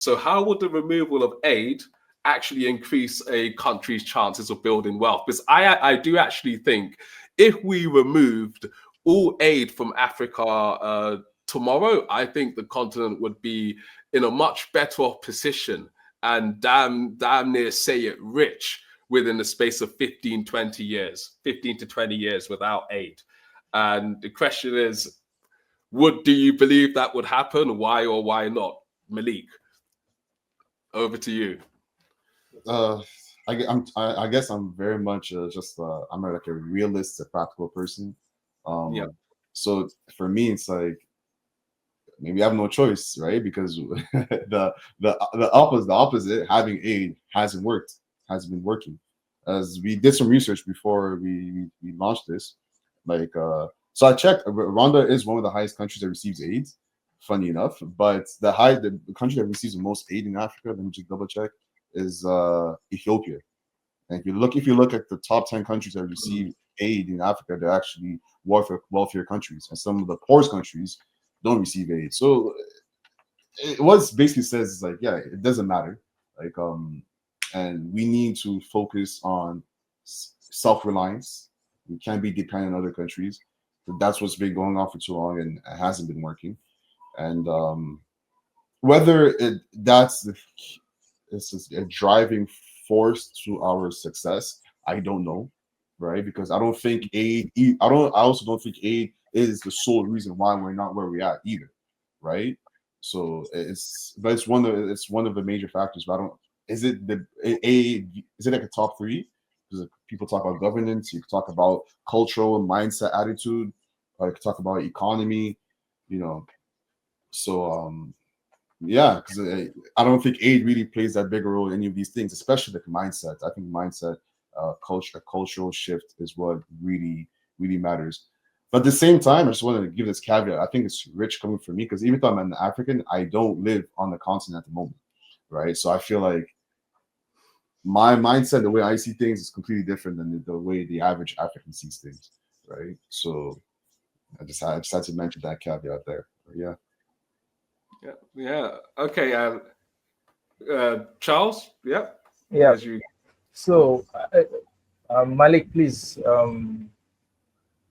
So how would the removal of aid actually increase a country's chances of building wealth? Because I do actually think if we removed all aid from Africa tomorrow, I think the continent would be in a much better off position and damn near say it rich within the space of 15 to 20 years without aid. And the question is, do you believe that would happen? Why or why not? Malik, over to you. I guess I'm very much I'm like a realist, a practical person. Yeah. So for me, it's like maybe I have no choice, right? Because the opposite, having aid hasn't been working. As we did some research before we launched this, like so I checked. Rwanda is one of the highest countries that receives aid. Funny enough, but the country that receives the most aid in Africa, let me just double check, is Ethiopia. And if you look at the top 10 countries that receive aid in Africa, they're actually wealthier countries, and some of the poorest countries don't receive aid. So what basically says is like, yeah, it doesn't matter. Like and we need to focus on self-reliance. We can't be dependent on other countries. But that's what's been going on for too long, and it hasn't been working. And whether it's a driving force to our success, I don't know, right? Because I don't think aid. I also don't think aid is the sole reason why we're not where we're at either, right? So it's one of the major factors. But I don't. Is it the aid? Is it like a top three? Because people talk about governance, you talk about cultural mindset, attitude, or you talk about economy, you know. So yeah, because I don't think aid really plays that big a role in any of these things, especially the mindset. I think mindset, cultural shift is what really matters. But at the same time, I just want to give this caveat. I think it's rich coming from me because even though I'm an African, I don't live on the continent at the moment, right? So I feel like my mindset, the way I see things, is completely different than the way the average African sees things, right? So I just had to mention that caveat there. Yeah. Yeah. Okay. Charles. Yeah. Yeah. As you. So, Malik, please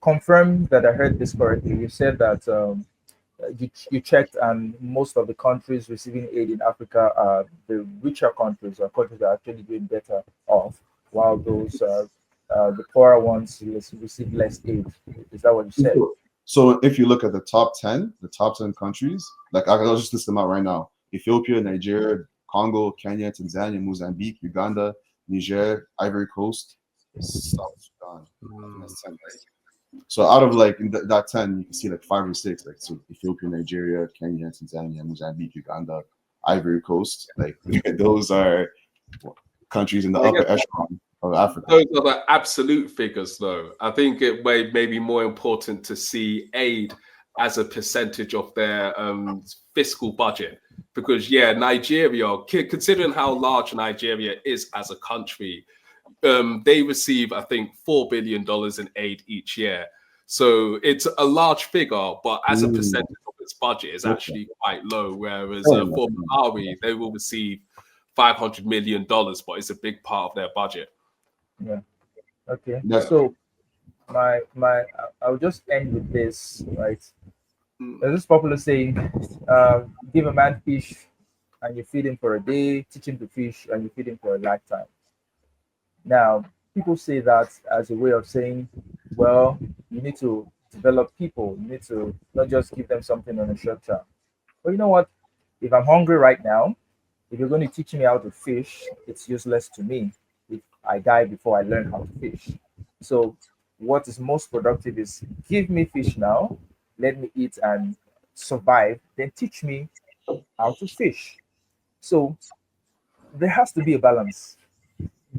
confirm that I heard this correctly. You said that you checked, and most of the countries receiving aid in Africa are the richer countries, or countries that are actually doing better off, while those the poorer ones receive less aid. Is that what you said? So if you look at the top 10 countries, like I'll just list them out right now: Ethiopia, Nigeria, Congo, Kenya, Tanzania, Mozambique, Uganda, Niger, Ivory Coast, South Sudan. That's 10, right? So out of like that 10, you can see like 5 or 6, like so Ethiopia, Nigeria, Kenya, Tanzania, Mozambique, Uganda, Ivory Coast. Like those are countries in the upper echelon of Africa. Those are the absolute figures, though. I think it may be more important to see aid as a percentage of their fiscal budget. Because, yeah, Nigeria, considering how large Nigeria is as a country, they receive, I think, $4 billion in aid each year. So it's a large figure, but as a percentage of its budget, it's actually quite low. Whereas for Malawi, they will receive $500 million, but it's a big part of their budget. Yeah. Okay. Yeah. So I'll just end with this, right? There's this popular saying, give a man fish and you feed him for a day, teach him to fish and you feed him for a lifetime. Now, people say that as a way of saying, well, you need to develop people. You need to not just give them something on a short term. But you know what? If I'm hungry right now, if you're going to teach me how to fish, it's useless to me if I die before I learn how to fish. So what is most productive is give me fish now, let me eat and survive, then teach me how to fish. So there has to be a balance.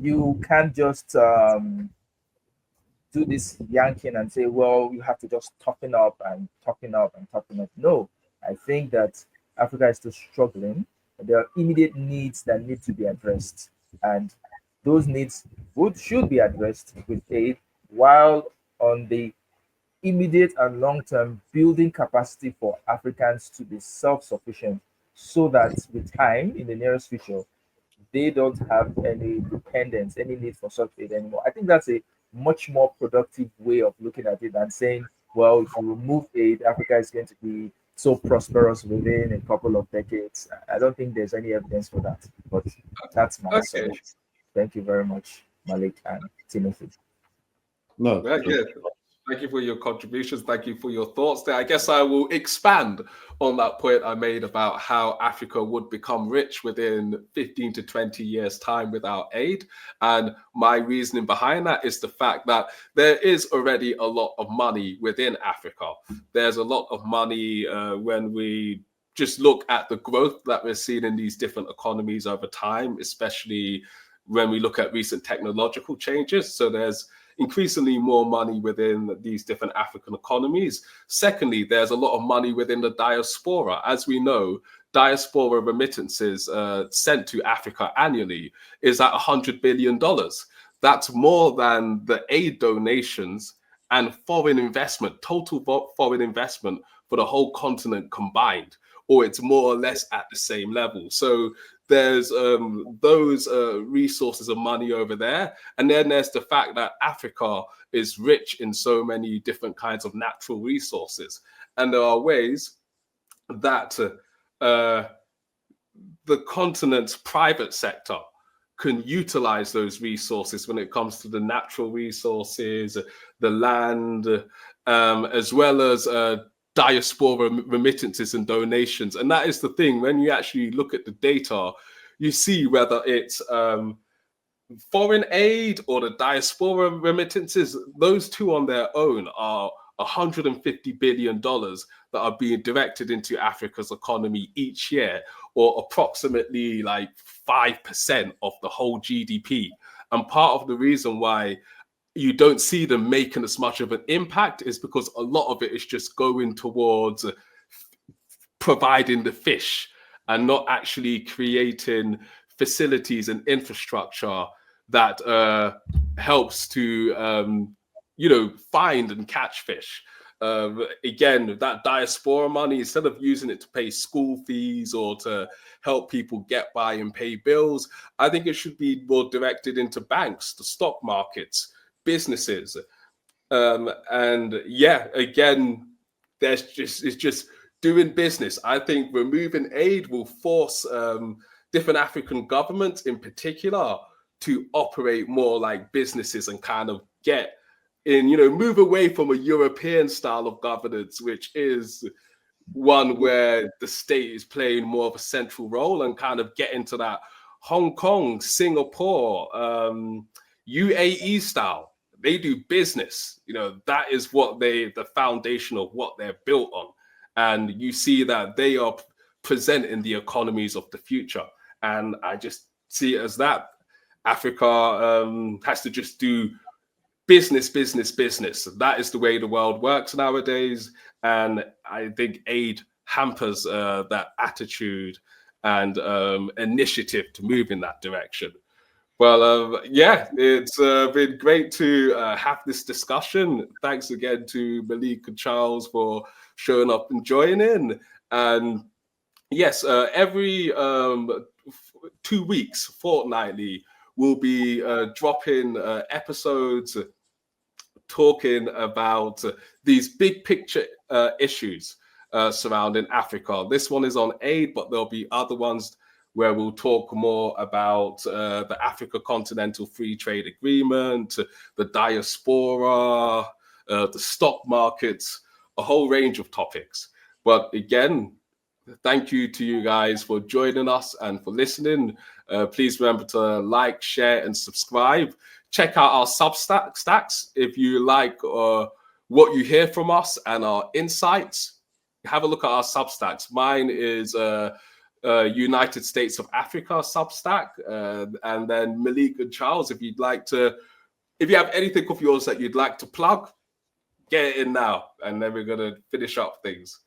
You can't just do this yanking and say, well, you have to just toughen up and toughen up and toughen up. No, I think that Africa is still struggling. There are immediate needs that need to be addressed, and those needs should be addressed with aid, while on the immediate and long term building capacity for Africans to be self-sufficient so that with time in the nearest future, they don't have any dependence, any need for such aid anymore. I think that's a much more productive way of looking at it than saying, well, if you remove aid, Africa is going to be so prosperous within a couple of decades. I don't think there's any evidence for that, but that's my solution. Thank you very much, Malik and Timothy. No, thank you for your contributions. Thank you for your thoughts there. I guess I will expand on that point I made about how Africa would become rich within 15 to 20 years' time without aid. And my reasoning behind that is the fact that there is already a lot of money within Africa. There's a lot of money when we just look at the growth that we're seeing in these different economies over time, especially when we look at recent technological changes. So there's increasingly more money within these different African economies. Secondly, there's a lot of money within the diaspora. As we know, diaspora remittances sent to Africa annually is at $100 billion. That's more than the aid donations and foreign investment, total foreign investment for the whole continent combined, or it's more or less at the same level. So there's those resources of money over there. And then there's the fact that Africa is rich in so many different kinds of natural resources. And there are ways that the continent's private sector can utilize those resources when it comes to the natural resources, the land, as well as diaspora remittances and donations. And that is the thing, when you actually look at the data, you see whether it's foreign aid or the diaspora remittances, those two on their own are $150 billion that are being directed into Africa's economy each year, or approximately like 5% of the whole GDP. And part of the reason why you don't see them making as much of an impact is because a lot of it is just going towards providing the fish and not actually creating facilities and infrastructure that helps to, find and catch fish. Again, that diaspora money, instead of using it to pay school fees or to help people get by and pay bills, I think it should be more directed into banks, the stock markets, businesses. And yeah, again, it's just doing business. I think removing aid will force different African governments in particular to operate more like businesses and kind of get in, move away from a European style of governance, which is one where the state is playing more of a central role, and kind of get into that Hong Kong, Singapore, UAE style. They do business, that is what the foundation of what they're built on. And you see that they are presenting the economies of the future. And I just see it as that Africa has to just do business. That is the way the world works nowadays. And I think aid hampers that attitude and initiative to move in that direction. Well, it's been great to have this discussion. Thanks again to Malik and Charles for showing up and joining. And yes, every 2 weeks, fortnightly, we'll be dropping episodes talking about these big picture issues surrounding Africa. This one is on aid, but there'll be other ones where we'll talk more about the Africa Continental Free Trade Agreement, the diaspora, the stock markets, a whole range of topics. But again, thank you to you guys for joining us and for listening. Please remember to like, share, and subscribe. Check out our Substacks if you like what you hear from us and our insights. Have a look at our Substacks. Mine is United States of Africa Substack, and then Malik and Charles, if you have anything of yours that you'd like to plug, get it in now, and then we're gonna finish up things.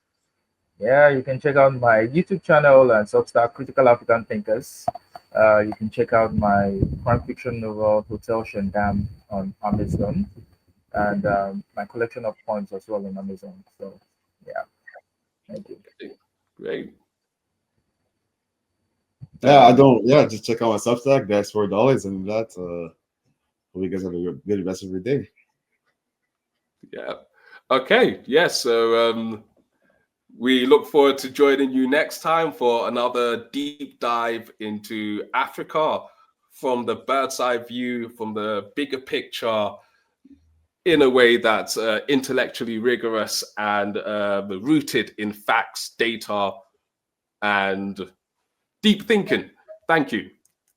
Yeah, you can check out my YouTube channel and Substack, Critical African Thinkers. You can check out my crime fiction novel Hotel Shendam on Amazon, and my collection of poems as well on Amazon. So yeah, thank you. Great. Yeah, I don't. Yeah, just check out my Substack. That's $4, and that. Hope you guys have a good rest of your day. Yeah. Okay. Yes. So we look forward to joining you next time for another deep dive into Africa from the bird's eye view, from the bigger picture, in a way that's intellectually rigorous and rooted in facts, data, and deep thinking. Thank you.